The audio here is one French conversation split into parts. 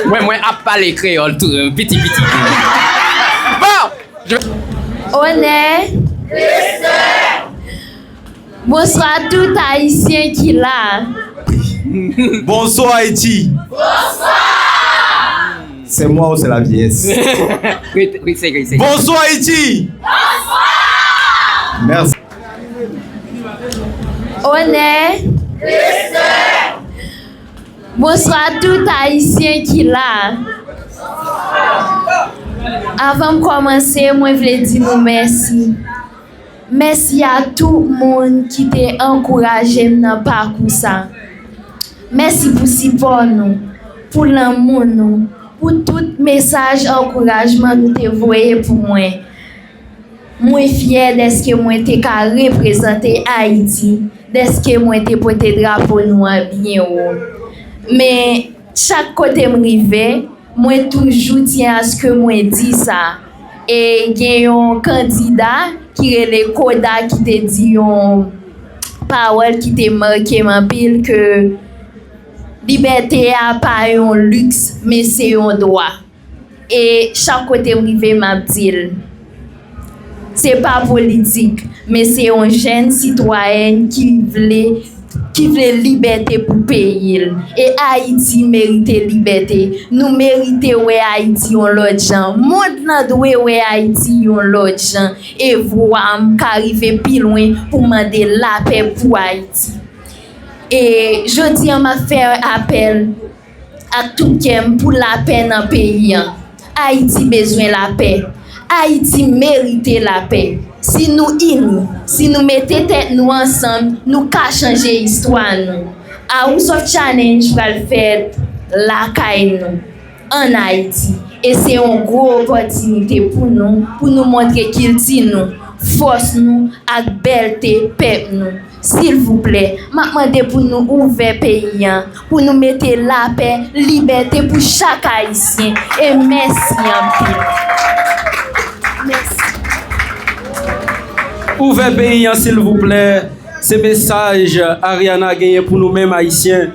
Moi, à parler créole, tout, petit. Bon, On est. Bonsoir à tout Haïtien qui là. Bonsoir Haïti. Bonsoir. C'est moi ou c'est la vieillesse? oui, c'est. Bonsoir Haïti. Bonsoir. Merci. On est. Bonsoir à tout Haïtien qui là. Avant de commencer, moi je voulais dire nous merci. Merci à tout le monde qui t'a encouragé dans le parcours ça. Merci pour support nous, pour l'amour nous, pour tout message encouragement nous t'ai envoyé pour moi. Moi fier de ce que moi t'ai représenter Haïti, de ce que moi t'ai porté drapeau nous bien haut. Mais chaque côté me rive, moi toujours tiens à ce que moi dis ça. Et il y a un candidat qui est le Koda qui te dit une parole qui te marqué en pile que liberté a pas un luxe mais c'est un droit. Et chaque côté me rive m'a dit c'est pas politique mais c'est un jeune citoyen qui voulait liberté pour payer. Et Haïti mérite liberté. Nous méritons ouais Haïti on l'autre gens. Monde nan doit ouais Haïti on l'autre gens. Et voir qu'arriver plus loin pour demander la paix pour Haïti. Et je dis à m'a faire appel à tout quelqu'un pour la paix dans le pays. Haïti besoin de la paix. Haïti mérite la paix. Si nous unis, si nous mettons tête nous ensemble, nous pouvons changer l'histoire. House of Challenge va le faire la caille en Haïti. Et c'est une grosse opportunité pour nous montrer qu'il dit nous, force nous, avec belleté, peuple nous. S'il vous plaît, je demande pour nous ouvrir pays, pour nous mettre la paix, liberté pour chaque Haïtien. Et merci en plus. Merci. Ouvrez pays, s'il vous plaît. Ce message, Ariana a gagné pour nous-mêmes haïtiens.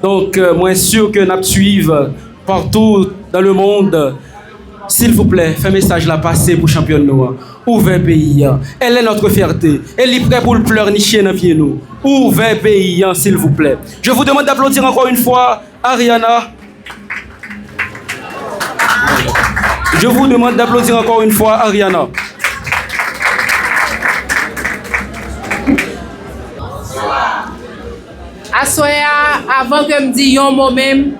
Donc, moi, sûr que nous suivons partout dans le monde. S'il vous plaît, faites message là passer pour champion noir. Ouvrez pays. Elle est notre fierté. Elle est prête pour le pleurnicher dans pied nous. Ouvrez pays, s'il vous plaît. Je vous demande d'applaudir encore une fois Ariana. Je vous demande d'applaudir encore une fois Ariana. Asoya, avant que me dise un mot même,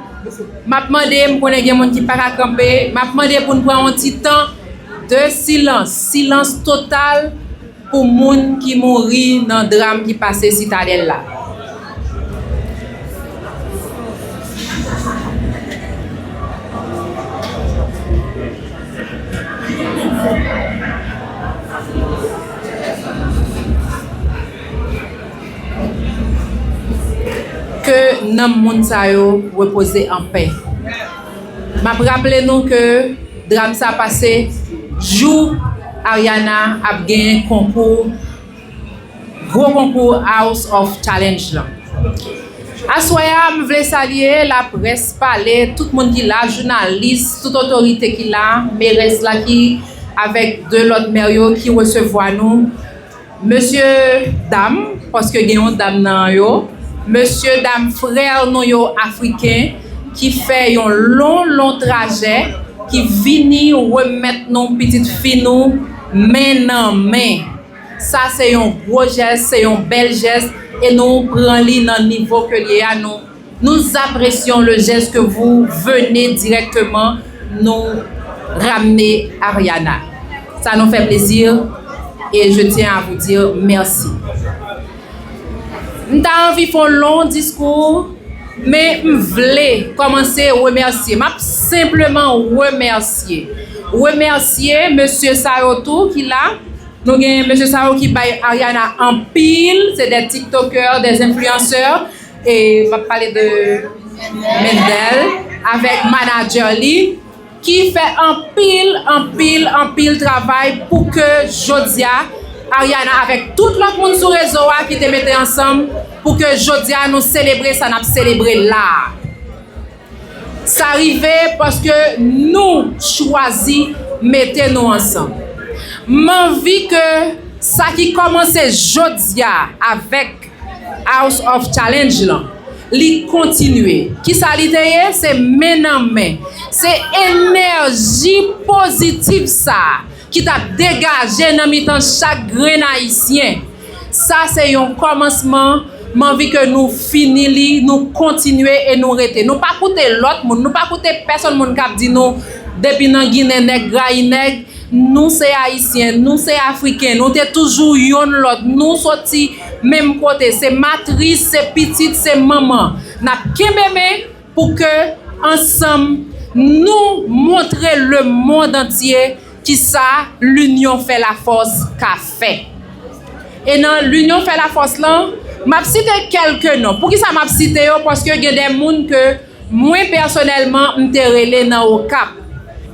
m'a demandé pour les gens qui pas camper, m'a demandé pour nous prendre un petit temps de silence total pour les gens qui mourir dans le drame qui passait citadelle là. Que nous moun sa yo reposer en paix. M'a rappelé nous que drame ça passé jour Ariana a gagné concours gros concours House of Challenge là. Assoya me voulais saluer la presse parler tout le monde qui là journaliste toute autorité qui là mairesse là qui avec deux autres maires qui recevoir nous monsieur dame parce que gagnons dame nan yo. Monsieur, dame, frère, nous yo africain qui fait un long trajet, qui vient remettre nos petites filles nous main en main. Ça c'est un gros geste, c'est un bel geste et nous prenons dans le niveau que lié à nous. Nous apprécions le geste que vous venez directement nous ramener à Ariana. Ça nous fait plaisir et je tiens à vous dire merci. Nous avons envie de faire un long discours, mais je voulais commencer à remercier. Je simplement remercier. Remercier M. Sayotou qui est là. Nous avons M. Sayotou qui baille Ariana en pile. C'est des TikTokers, des influenceurs. Et je vais parler de Mendel avec manager Lee qui fait en pile travail pour que Jodia Ariana avec tout le monde sur le réseau qui te mettait ensemble pour que Jodia nous célébrer ça n'a célébré là. ça arrivait parce que nous choisi mettez nous ensemble. M'envie que ça qui commençait jodia avec House of Challenge là, li continuer. Qui ça li teye? C'est maintenant. C'est énergie positive ça qui t'a dégagé dans mi-temps chaque grain haïtien. Ça c'est un commencement. M'envie que nous finissons, nous continuer et nous rester. Nous pas écouter l'autre monde, nous pas écouter personne monde qui dit nous depuis dans Guinée nèg, Graï nèg, nous c'est haïtiens, nous c'est africains, nous t'es toujours yon l'autre, nous sorti même côté, c'est matrice, c'est petite, c'est maman. N'a kembeme pour que ensemble nous montrer le monde entier qui ça l'union fait la force qu'a fait. Et dans l'union fait la force là, m'a cité quelques noms. Pour qui ça m'a cité parce que il y a des gens que moi personnellement m'te relé dans au cap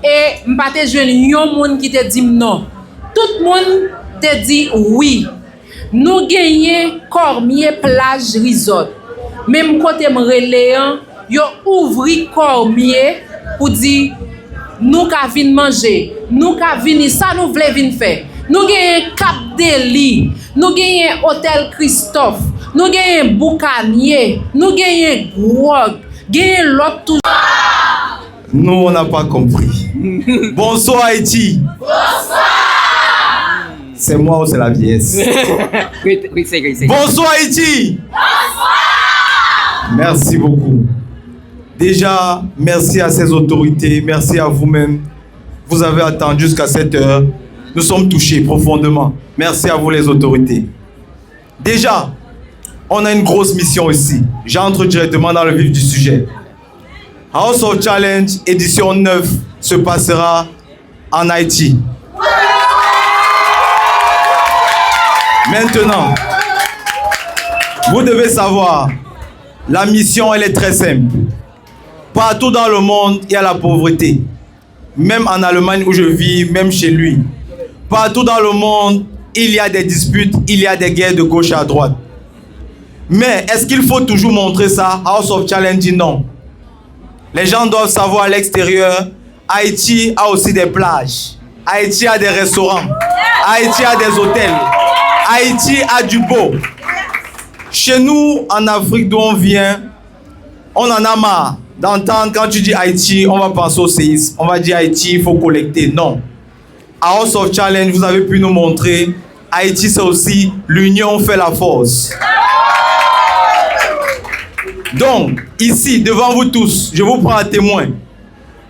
et m'pa te joindre yon monde qui te dit non. Tout le monde te dit oui. Nous gagnons Cormier plage resort. Même côté me relé yo ouvri Cormier pour dire nous ka vinn manger, nous ka vinn ça nous voulons vinn faire. Nous gagnons Cap Deli, nous gagnons Hôtel Christophe, nous gagnons Boucanier, nous gagnons Grog, gagnons l'autre tout. Nous, on n'a pas compris. Bonsoir Haïti. Bonsoir. C'est moi ou c'est la vieillesse? Bonsoir Haïti. Bonsoir. Merci beaucoup. Déjà, merci à ces autorités, merci à vous-même. Vous avez attendu jusqu'à cette heure. Nous sommes touchés profondément. Merci à vous les autorités. Déjà, on a une grosse mission ici. J'entre directement dans le vif du sujet. House of Challenge édition 9 se passera en Haïti. Maintenant, vous devez savoir, la mission elle est très simple. Partout dans le monde, il y a la pauvreté. Même en Allemagne où je vis, même chez lui. Partout dans le monde, il y a des disputes, il y a des guerres de gauche à droite. Mais est-ce qu'il faut toujours montrer ça? House of Challenge dit non. Les gens doivent savoir à l'extérieur, Haïti a aussi des plages. Haïti a des restaurants. Haïti a des hôtels. Haïti a du beau. Chez nous, en Afrique d'où on vient, on en a marre d'entendre quand tu dis Haïti, on va penser au séisme. On va dire Haïti, il faut collecter. Non. À House of Challenge, vous avez pu nous montrer, Haïti c'est aussi l'union fait la force. Donc, ici, devant vous tous, je vous prends à témoin.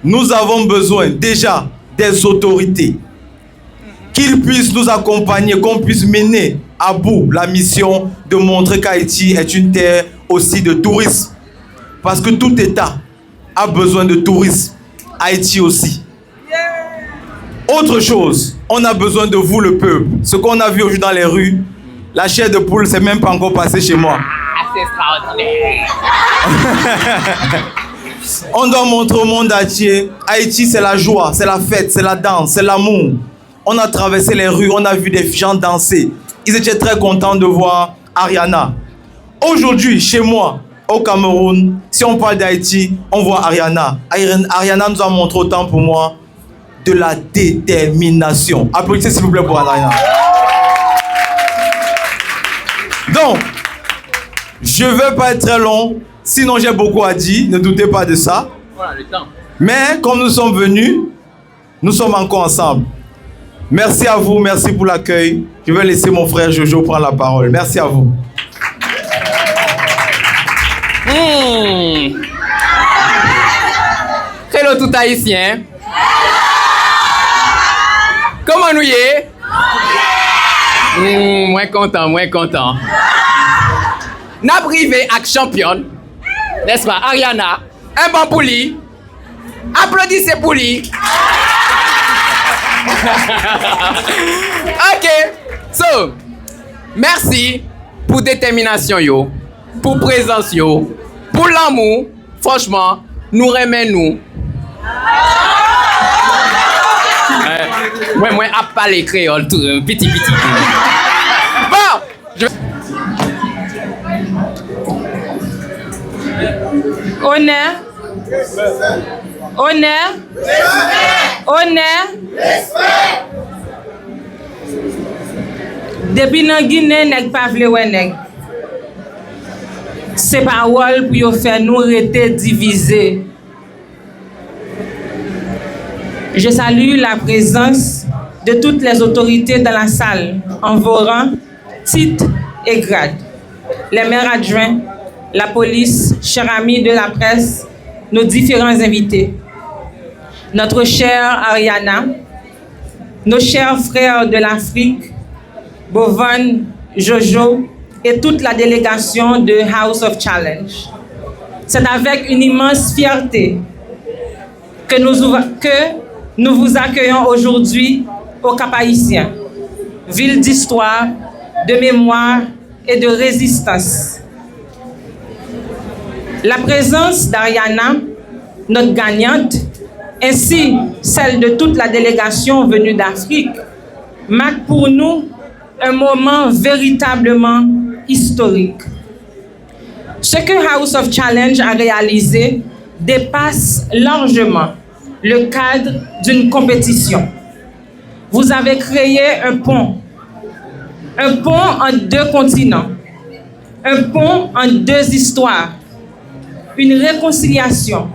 Nous avons besoin déjà des autorités. Qu'ils puissent nous accompagner, qu'on puisse mener à bout la mission de montrer qu'Haïti est une terre aussi de tourisme. Parce que tout État a besoin de tourisme. Haïti aussi. Autre chose, on a besoin de vous le peuple. Ce qu'on a vu aujourd'hui dans les rues, la chair de poule, c'est même pas encore passé chez moi. C'est extraordinaire. On doit montrer au monde entier, Haïti c'est la joie, c'est la fête, c'est la danse, c'est l'amour. On a traversé les rues, on a vu des gens danser. Ils étaient très contents de voir Ariana. Aujourd'hui, chez moi, au Cameroun, si on parle d'Haïti, on voit Ariana. Ariana nous a montré autant pour moi de la détermination. Applaudissez s'il vous plaît pour Ariana. Donc, je ne vais pas être très long, sinon j'ai beaucoup à dire, ne doutez pas de ça. Voilà le temps. Mais comme nous sommes venus, nous sommes encore ensemble. Merci à vous, merci pour l'accueil. Je vais laisser mon frère Jojo prendre la parole. Merci à vous. Hello tout haïtien. Comment nous y est? Moins content, moins content. N'a privé avec championne, n'est-ce pas, Ariana, un bon pour lui. Applaudissez pour lui. Ok, so, merci pour détermination yo, pour présence yo, pour l'amour. Franchement, nous remet nous. Moi, à parler créole, tout petit. Bon, Honneur Honneur. Depuis nan Guinée, nèg pa vle wè nèg. C'est parole pour yo faire nous rester divisés. Je salue la présence de toutes les autorités dans la salle, en vos rangs, titres et grades. Les maires adjoints, la police, chers amis de la presse, nos différents invités. Notre chère Ariana, nos chers frères de l'Afrique, Bovan, Jojo, et toute la délégation de House of Challenge. C'est avec une immense fierté que nous vous accueillons aujourd'hui au Cap-Haïtien, ville d'histoire, de mémoire et de résistance. La présence d'Ariana, notre gagnante, ainsi celle de toute la délégation venue d'Afrique, marque pour nous un moment véritablement historique. Ce que House of Challenge a réalisé dépasse largement le cadre d'une compétition. Vous avez créé un pont entre deux continents, un pont entre deux histoires, une réconciliation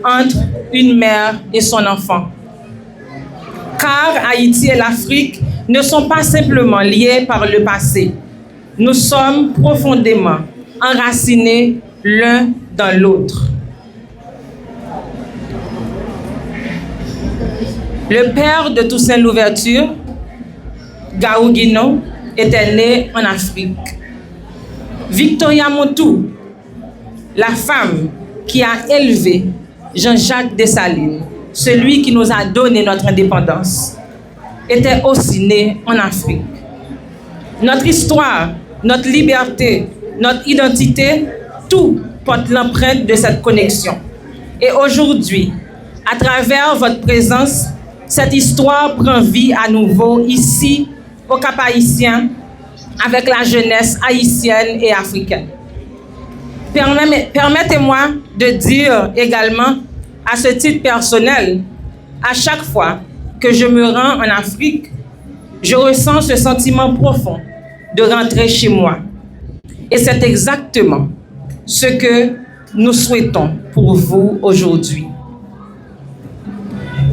entre une mère et son enfant. Car Haïti et l'Afrique ne sont pas simplement liés par le passé. Nous sommes profondément enracinés l'un dans l'autre. Le père de Toussaint Louverture, Gaou Guino, était né en Afrique. Victoria Montou, la femme qui a élevé Jean-Jacques Dessalines, celui qui nous a donné notre indépendance, était aussi née en Afrique. Notre histoire, notre liberté, notre identité, tout porte l'empreinte de cette connexion. Et aujourd'hui, à travers votre présence, cette histoire prend vie à nouveau ici, au Cap-Haïtien, avec la jeunesse haïtienne et africaine. Permettez-moi de dire également, à ce titre personnel, à chaque fois que je me rends en Afrique, je ressens ce sentiment profond de rentrer chez moi. Et c'est exactement ce que nous souhaitons pour vous aujourd'hui.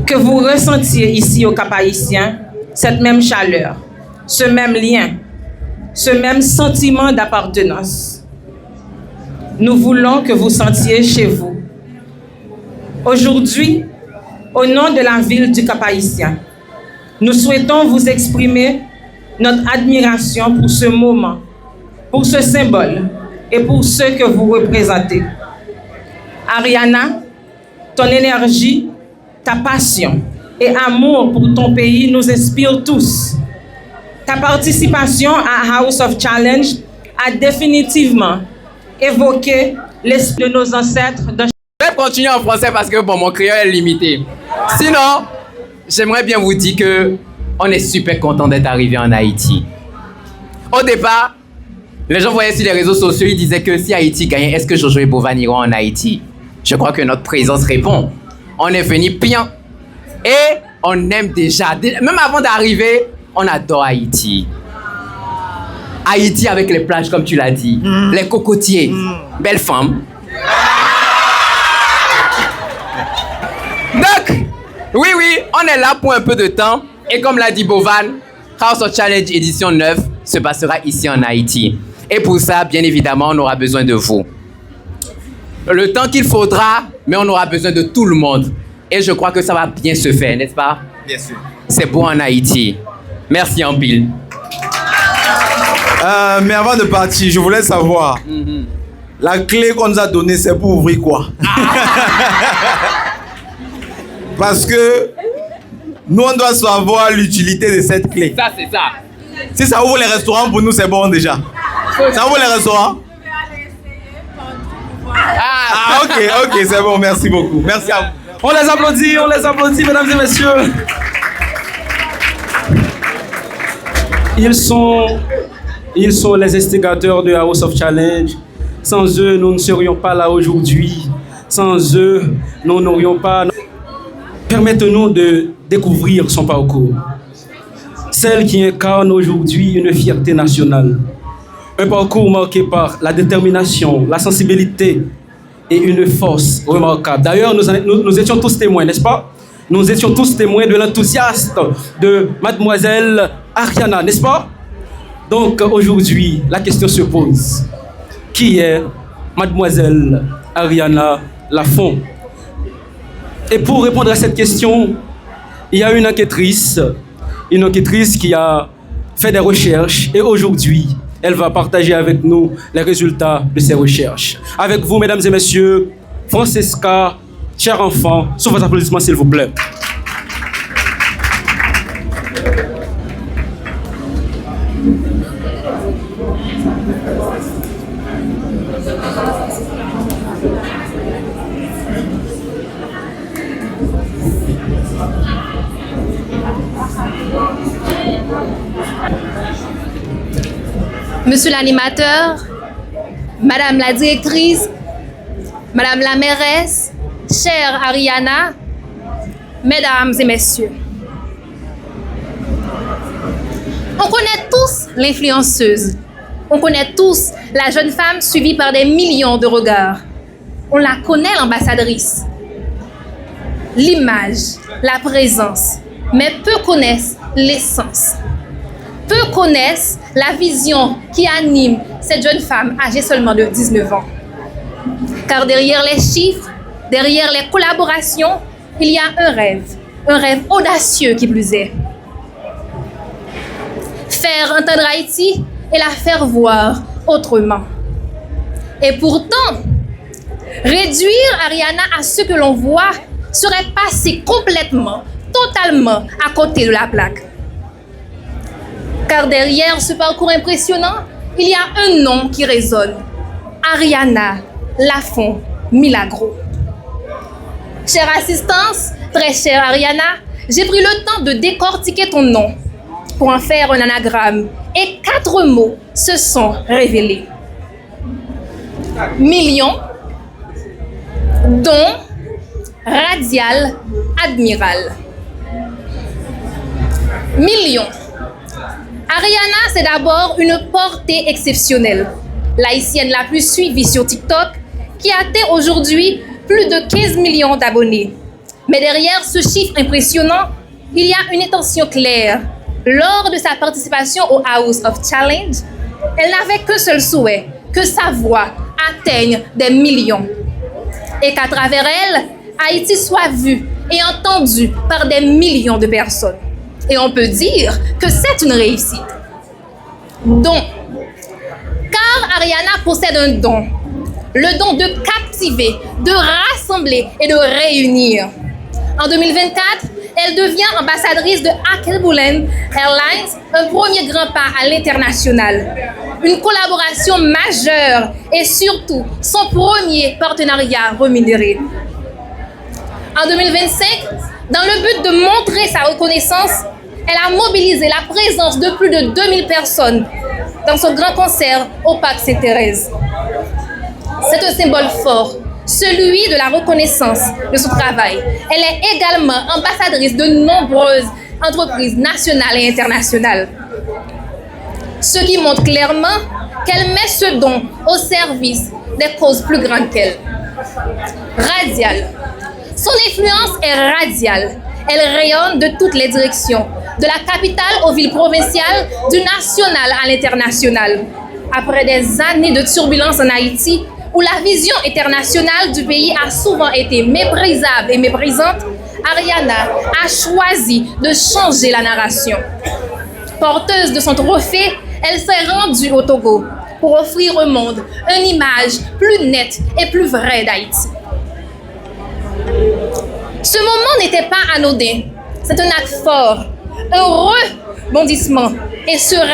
Que vous ressentiez ici au Cap-Haïtien cette même chaleur, ce même lien, ce même sentiment d'appartenance. Nous voulons que vous sentiez chez vous. Aujourd'hui, au nom de la ville du Cap-Haïtien, nous souhaitons vous exprimer notre admiration pour ce moment, pour ce symbole et pour ce que vous représentez. Ariana, ton énergie, ta passion et amour pour ton pays nous inspirent tous. Ta participation à House of Challenge a définitivement évoqué l'esprit de nos ancêtres. Je vais continuer en français parce que bon, mon créole est limité. Sinon, j'aimerais bien vous dire que on est super content d'être arrivé en Haïti. Au départ, les gens voyaient sur les réseaux sociaux, ils disaient que si Haïti gagnait, est-ce que Jojo et Bovan iront en Haïti? Je crois que notre présence répond. On est venu bien et on aime déjà. Même avant d'arriver, on adore Haïti. Haïti avec les plages, comme tu l'as dit, les cocotiers, belles femmes. Donc, oui, on est là pour un peu de temps. Et comme l'a dit Bovan, House of Challenge édition 9 se passera ici en Haïti. Et pour ça, bien évidemment, on aura besoin de vous. Le temps qu'il faudra, mais on aura besoin de tout le monde. Et je crois que ça va bien se faire, n'est-ce pas? Bien sûr. C'est beau en Haïti. Merci en pile. Mais avant de partir, je voulais savoir, la clé qu'on nous a donnée, c'est pour ouvrir quoi? Parce que nous, on doit savoir l'utilité de cette clé. Ça, c'est ça. Si ça ouvre les restaurants, pour nous, c'est bon déjà. Ça ouvre les restaurants? Ah, ok, c'est bon, merci beaucoup. Merci à vous. On les applaudit, mesdames et messieurs. Ils sont les instigateurs de House of Challenge. Sans eux, nous ne serions pas là aujourd'hui. Sans eux, nous n'aurions pas... Permettez-nous de découvrir son parcours. Celle qui incarne aujourd'hui une fierté nationale. Un parcours marqué par la détermination, la sensibilité et une force remarquable. D'ailleurs, nous étions tous témoins, n'est-ce pas? Nous étions tous témoins de l'enthousiasme de mademoiselle Ariana, n'est-ce pas? Donc aujourd'hui, la question se pose. Qui est mademoiselle Ariana Lafont? Et pour répondre à cette question, il y a une enquêtrice qui a fait des recherches et aujourd'hui, elle va partager avec nous les résultats de ces recherches. Avec vous, mesdames et messieurs, Francesca, cher enfant, sous vos applaudissements, s'il vous plaît. Monsieur l'animateur, Madame la directrice, Madame la mairesse, chère Ariana, Mesdames et Messieurs. On connaît tous l'influenceuse. On connaît tous la jeune femme suivie par des millions de regards. On la connaît, l'ambassadrice. L'image, la présence, mais peu connaissent l'essence. Peu connaissent la vision qui anime cette jeune femme âgée seulement de 19 ans. Car derrière les chiffres, derrière les collaborations, il y a un rêve audacieux qui plus est. Faire entendre Haïti et la faire voir autrement. Et pourtant, réduire Ariana à ce que l'on voit serait passer complètement, totalement à côté de la plaque. Car derrière ce parcours impressionnant, il y a un nom qui résonne. Ariana Lafont Milagro. Chère assistance, très chère Ariana, j'ai pris le temps de décortiquer ton nom pour en faire un anagramme. Et 4 mots se sont révélés. Million, don, radial, admiral. Million. Ariana, c'est d'abord une portée exceptionnelle. L'haïtienne la plus suivie sur TikTok, qui atteint aujourd'hui plus de 15 millions d'abonnés. Mais derrière ce chiffre impressionnant, il y a une intention claire. Lors de sa participation au House of Challenge, elle n'avait qu'un seul souhait, que sa voix atteigne des millions. Et qu'à travers elle, Haïti soit vue et entendue par des millions de personnes. Et on peut dire que c'est une réussite. Don. Car Ariana possède un don. Le don de captiver, de rassembler et de réunir. En 2024, elle devient ambassadrice de Akelbulen Airlines, un premier grand pas à l'international. Une collaboration majeure et surtout son premier partenariat rémunéré. En 2025, dans le but de montrer sa reconnaissance, elle a mobilisé la présence de plus de 2000 personnes dans son grand concert au Parc Sainte-Thérèse. C'est un symbole fort, celui de la reconnaissance de son travail. Elle est également ambassadrice de nombreuses entreprises nationales et internationales. Ce qui montre clairement qu'elle met ce don au service des causes plus grandes qu'elle. Radiale. Son influence est radiale. Elle rayonne de toutes les directions, de la capitale aux villes provinciales, du national à l'international. Après des années de turbulence en Haïti, où la vision internationale du pays a souvent été méprisable et méprisante, Ariana a choisi de changer la narration. Porteuse de son trophée, elle s'est rendue au Togo pour offrir au monde une image plus nette et plus vraie d'Haïti. Ce moment n'était pas anodin. C'est un acte fort, un rebondissement. Et ce rêve